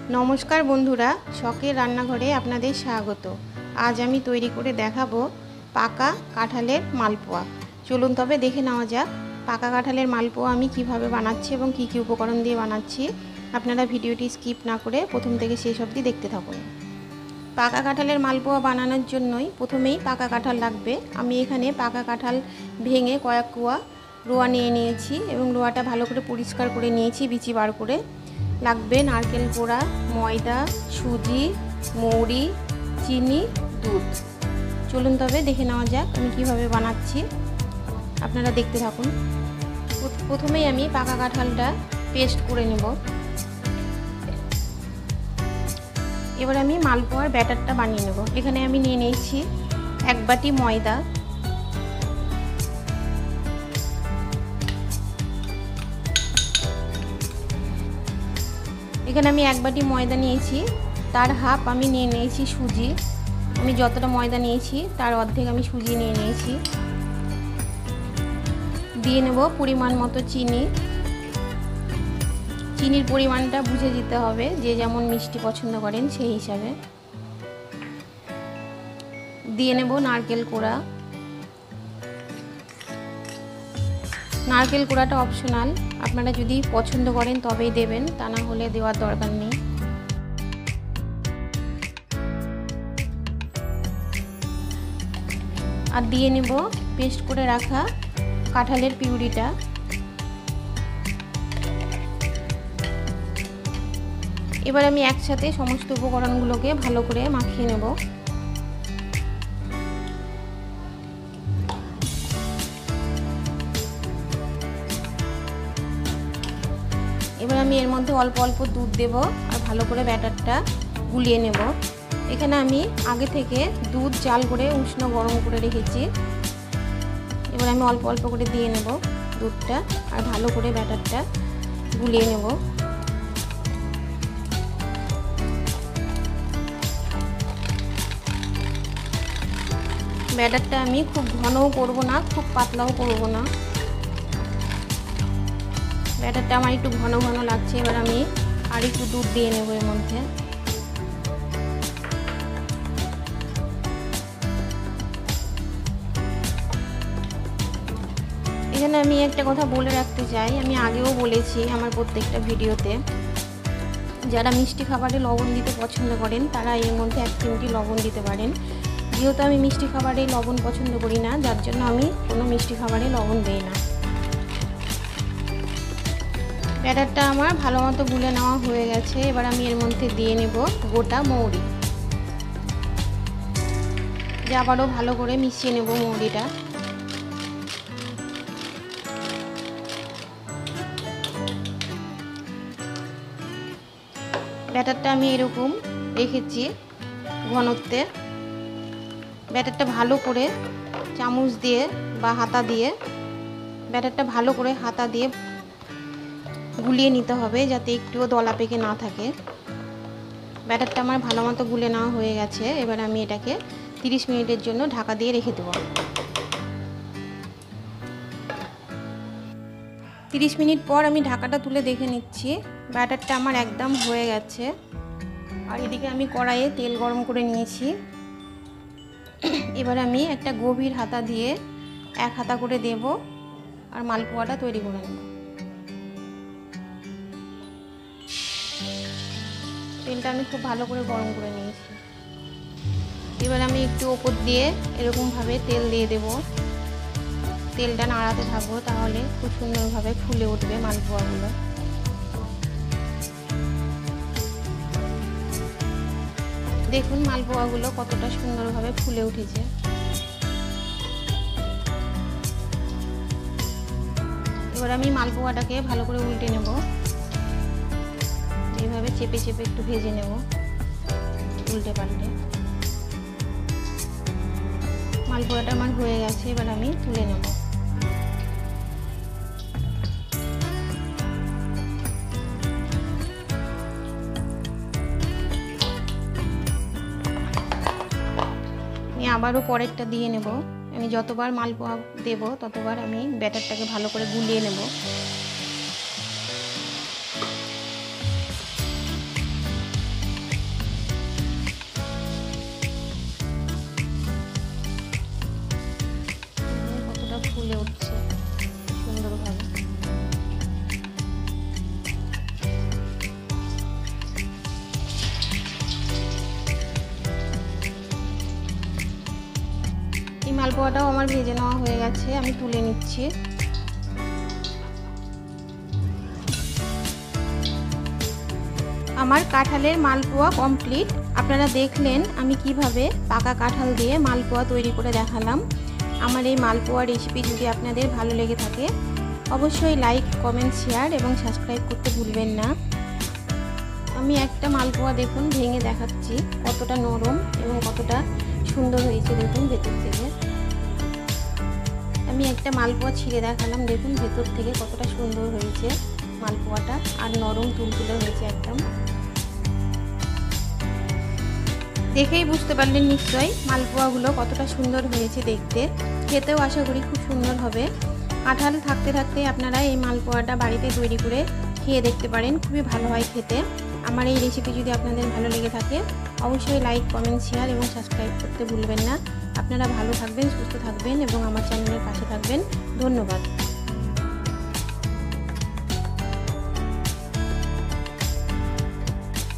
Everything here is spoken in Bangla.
नमस्कार बंधुरा शखेर रान्नाघरे आपनादेर स्वागत। आज आमी तैरी करे देखाबो पाका काँठालेर मालपोया। चलुन तबे देखे नेওয়া যাক पाका काँठालेर मालपोया आमी किभाबे बानाচ্ছি এবং কি কি उपकरण दिए बानाচ্ছি। आपनारा भिडियोटी स्किप ना करे प्रथम थेके शेष अब्दि देखते थाकुन। पाका काँठालेर मालपोया बानानोर जन्यई प्रथमेई पाका काँठाल लागबे। आमी एखाने पाका काँठाल भेंगे कयेक कुया रोया निये निয়েছি এবং रोयाटा भालो करे परिष्कार करे निয়েছি बिचि बार करे। लागबे नारकेल कोड़ा, मयदा, सूजी, मौरी, चीनी, दूध। चलुन तबे देखे नेওয়া যাক आमी किभाबे बानाচ্ছি। आपनारा देखते थाकुन। प्रथमेই आमी पाका काँठालटा पेस्ट करे नेब। एबार आमी मालपोयार बैटारटा बानिয়ে नेब। एखाने आमी निয়ে নিয়েছি एक बाटी मयदा, এখানে আমি এক বাটি ময়দা নিয়েছি, তার হাফ আমি নিয়ে নিয়েছি সুজি। আমি যতটা ময়দা নিয়েছি তার অর্ধেক আমি সুজি নিয়ে নিয়েছি। দিয়ে নেব পরিমাণ মতো চিনি। চিনির পরিমাণটা বুঝে দিতে হবে, যে যেমন মিষ্টি পছন্দ করেন সেই হিসাবে। দিয়ে নেব নারকেল কোড়া। नारकेल कोड़ाटा अपशनल, आपनारा यदि पसंद करें तबेई देवें, ता ना होले देवार दरकार नेই। और दिए नेब पेस्ट करे रखा काँठालेर पिउरिटा। एबार आमी एकसाथे समस्त उपकरणगुलोके भालो करे माखिয়ে नेब। এবার আমি এর মধ্যে অল্প অল্প দুধ দেব আর ভালো করে ব্যাটারটা গুলিয়ে নেব। এখানে আমি আগে থেকে দুধ জাল করে উষ্ণ গরম করে রেখেছি। এবার আমি অল্প অল্প করে দিয়ে নেব দুধটা আর ভালো করে ব্যাটারটা গুলিয়ে নেব। ব্যাটারটা আমি খুব ঘনও করব না, খুব পাতলাও করব না। ব্যাটারটা আমার একটু ঘন ঘন লাগছে। এবার আমি আর একটু দুধ দিয়ে নেব এর মধ্যে। এখানে আমি একটা কথা বলে রাখতে চাই, আমি আগেও বলেছি আমার প্রত্যেকটা ভিডিওতে, যারা মিষ্টি খাবারে লবণ দিতে পছন্দ করেন তারা এর মধ্যে 1 চিমটি লবণ দিতে পারেন। যেহেতু আমি মিষ্টি খাবারে লবণ পছন্দ করি না, যার জন্য আমি কোনো মিষ্টি খাবারে লবণ দেই না। ব্যাটারটা আমার ভালো মতো গুলে নেওয়া হয়ে গেছে। এবার আমি এর মধ্যে দিয়ে নেব গোটা মৌরি। যে আবারও ভালো করে মিশিয়ে নেব মৌরিটা। ব্যাটারটা আমি এরকম রেখেছি ঘনত্বে। ব্যাটারটা ভালো করে চামচ দিয়ে বা হাতা দিয়ে ব্যাটারটা ভালো করে হাতা দিয়ে গুলিয়ে নিতে হবে, যাতে একটুও দলা পেকে না থাকে। ব্যাটারটা আমার ভালো মতো গুলে নেওয়া হয়ে গেছে। এবার আমি এটাকে 30 মিনিটের জন্য ঢাকা দিয়ে রেখে দেব। 30 মিনিট পর আমি ঢাকাটা তুলে দেখে নিচ্ছি, ব্যাটারটা আমার একদম হয়ে গেছে। আর এদিকে আমি কড়াইয়ে তেল গরম করে নিয়েছি। এবার আমি একটা গভীর হাতা দিয়ে 1 হাতা করে দেব আর মালপোয়াটা তৈরি করে নেব। তেলটা আমি খুব ভালো করে গরম করে নিয়েছি। এবার আমি একটু উপর দিয়ে এরকমভাবে তেল দিয়ে দেব। তেলটা নাড়াতে থাকবো, তাহলে খুব সুন্দরভাবে ফুলে উঠবে মালপোয়াগুলো। দেখুন মালপোয়াগুলো কতটা সুন্দরভাবে ফুলে উঠেছে। এবার আমি মালপোয়াটাকে ভালো করে উল্টে নেব। এইভাবে চেপে চেপে একটু ভেজে নেব উল্টে পাল্টে। মালপোয়াটা আমার হয়ে গেছে। এবার আমি তুলে নেব। আমি আবারও পরেরটা দিয়ে নেব। আমি যতবার মালপোয়া দেব ততবার আমি ব্যাটারটাকে ভালো করে গুলিয়ে নেব। মালপোয়াটাও আমার ভেজে নেওয়া হয়ে গেছে, আমি তুলে নিচ্ছি। আমার কাঁঠালের মালপোয়া কমপ্লিট। আপনারা দেখলেন আমি কিভাবে পাকা কাঁঠাল দিয়ে মালপোয়া তৈরি করে দেখালাম। আমার এই মালপোয়া রেসিপি যদি আপনাদের ভালো লেগে থাকে অবশ্যই লাইক, কমেন্ট, শেয়ার এবং সাবস্ক্রাইব করতে ভুলবেন না। আমি একটা মালপোয়া দেখুন ভেঙে দেখাচ্ছি কতটা নরম এবং কতটা সুন্দর হয়েছে। দেখুন ভেতর থেকে আমি একটা মালপোয়া ছিঁড়ে দেখালাম, দেখুন ভেতর থেকে কতটা সুন্দর হয়েছে মালপোয়াটা, আর নরম তুলতুলে হয়েছে একদম। দেখেই বুঝতে পারলেন নিশ্চয়ই মালপোয়াগুলো কতটা সুন্দর হয়েছে দেখতে, খেতেও আশা করি খুব সুন্দর হবে। কাঁঠাল থাকতে থাকতে আপনারা এই মালপোয়াটা বাড়িতে তৈরি করে খেয়ে দেখতে পারেন, খুবই ভালো হয় খেতে। আমার এই রেসিপি যদি আপনাদের ভালো লেগে থাকে অবশ্যই লাইক, কমেন্ট, শেয়ার এবং সাবস্ক্রাইব করতে ভুলবেন না। আপনারা ভালো থাকবেন, সুস্থ থাকবেন এবং আমার চ্যানেলের পাশে থাকবেন। ধন্যবাদ।